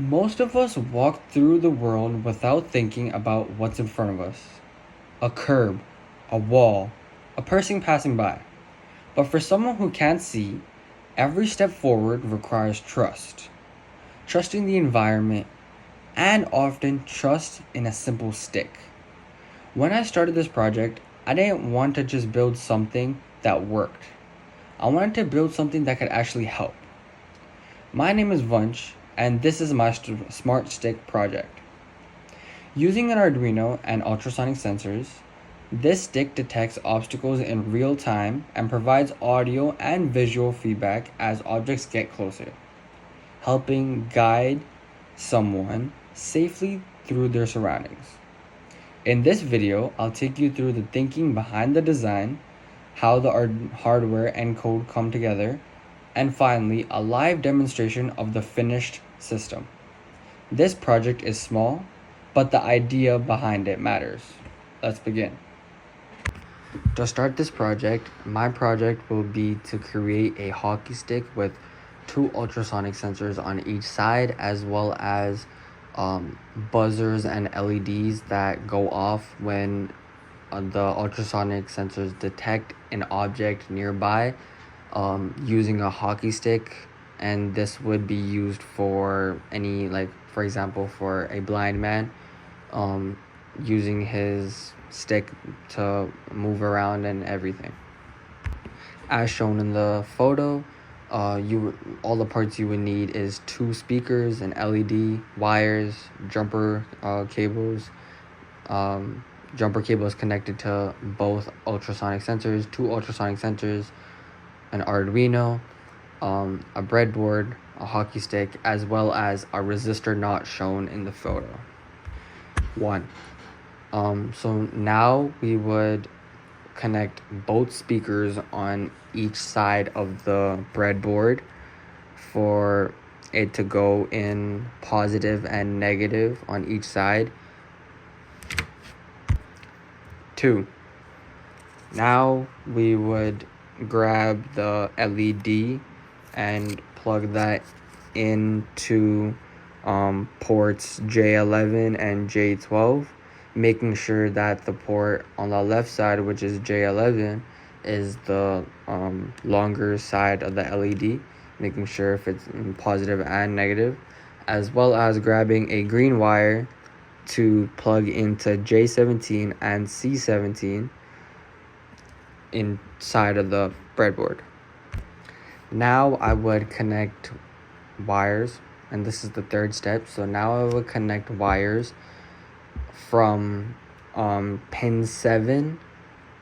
Most of us walk through the world without thinking about what's in front of us. A curb, a wall, a person passing by. But for someone who can't see, every step forward requires trust. Trusting the environment, and often trust in a simple stick. When I started this project, I didn't want to just build something that worked. I wanted to build something that could actually help. My name is Vansh, and this is my Smart Stick project. Using an Arduino and ultrasonic sensors, this stick detects obstacles in real time and provides audio and visual feedback as objects get closer, helping guide someone safely through their surroundings. In this video, I'll take you through the thinking behind the design, how the hardware and code come together, and finally, a live demonstration of the finished system. This project is small, but the idea behind it matters. Let's begin. To start this project, my project will be to create a hockey stick with 2 ultrasonic sensors on each side, as well as buzzers and LEDs that go off when the ultrasonic sensors detect an object nearby using a hockey stick. And this would be used for any, like, for example, for a blind man using his stick to move around and everything. As shown in the photo, all the parts you would need is 2 speakers, an LED, wires, jumper cables. Jumper cables connected to both ultrasonic sensors, 2 ultrasonic sensors, an Arduino, a breadboard, a hockey stick, as well as a resistor not shown in the photo. 1. So now we would connect both speakers on each side of the breadboard for it to go in positive and negative on each side. 2. Now we would grab the LED and plug that into ports J11 and J12, making sure that the port on the left side, which is J11, is the longer side of the LED, making sure if it's positive and negative, as well as grabbing a green wire to plug into J17 and C17 inside of the breadboard. Now I would connect wires, and this is the 3rd step. So now I would connect wires from pin 7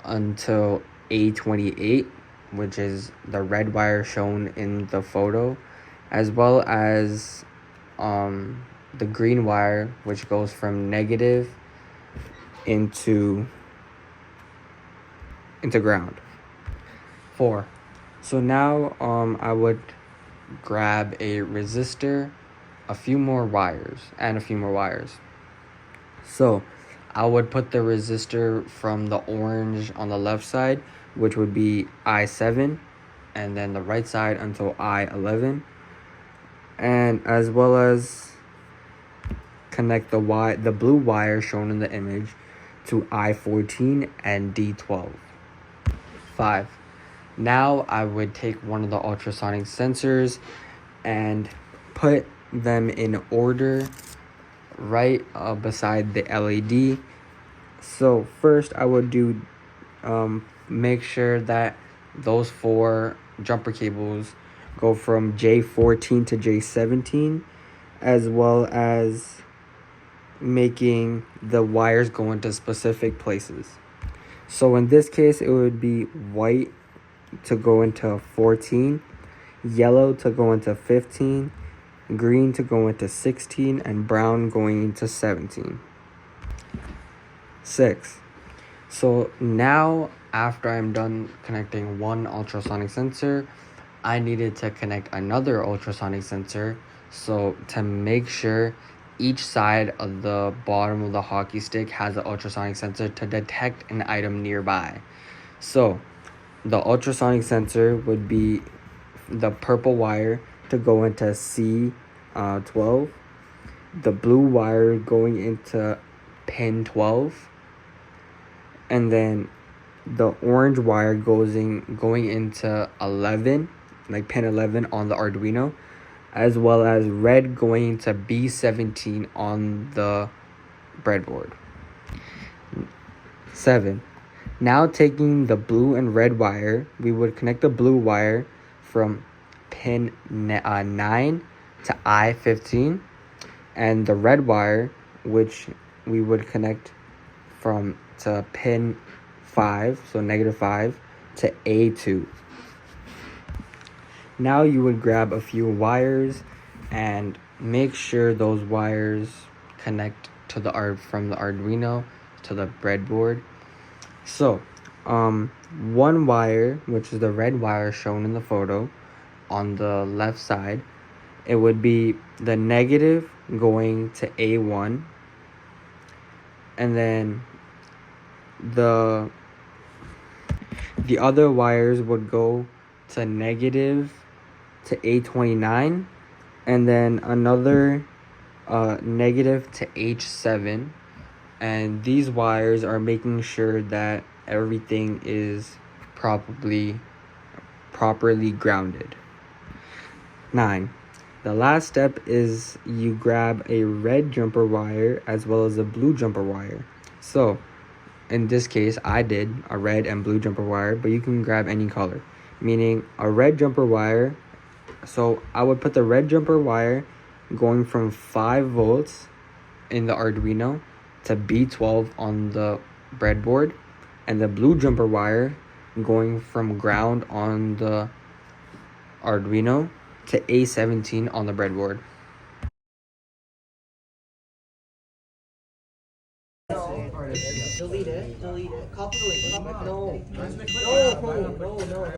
until A28, which is the red wire shown in the photo, as well as the green wire, which goes from negative into ground. 4. So now I would grab a resistor, a few more wires. So I would put the resistor from the orange on the left side, which would be I7, and then the right side until I11, and as well as connect the blue wire shown in the image to I14 and D12. 5. Now I would take one of the ultrasonic sensors and put them in order right beside the LED. So first I would do make sure that those 4 jumper cables go from J14 to J17, as well as making the wires go into specific places. So in this case, it would be white to go into 14, yellow to go into 15, green to go into 16, and brown going into 17. 6. So now, after I'm done connecting one ultrasonic sensor, I needed to connect another ultrasonic sensor, so to make sure each side of the bottom of the hockey stick has an ultrasonic sensor to detect an item nearby. So the ultrasonic sensor would be the purple wire to go into C12, the blue wire going into pin 12, and then the orange wire going into 11, like pin 11 on the Arduino, as well as red going into B17 on the breadboard. 7. Now taking the blue and red wire, we would connect the blue wire from pin 9 to I15, and the red wire, which we would connect to pin 5, so -5, to A2. Now you would grab a few wires and make sure those wires connect to from the Arduino to the breadboard. So, one wire, which is the red wire shown in the photo on the left side, it would be the negative going to A1, and then the other wires would go to negative to A29, and then another negative to H7. And these wires are making sure that everything is properly grounded. 9. The last step is you grab a red jumper wire as well as a blue jumper wire. So in this case, I did a red and blue jumper wire, but you can grab any color. Meaning a red jumper wire, so I would put the red jumper wire going from 5 volts in the Arduino to B12 on the breadboard, and the blue jumper wire going from ground on the Arduino to A17 on the breadboard. Delete it. Copy the link. No. No.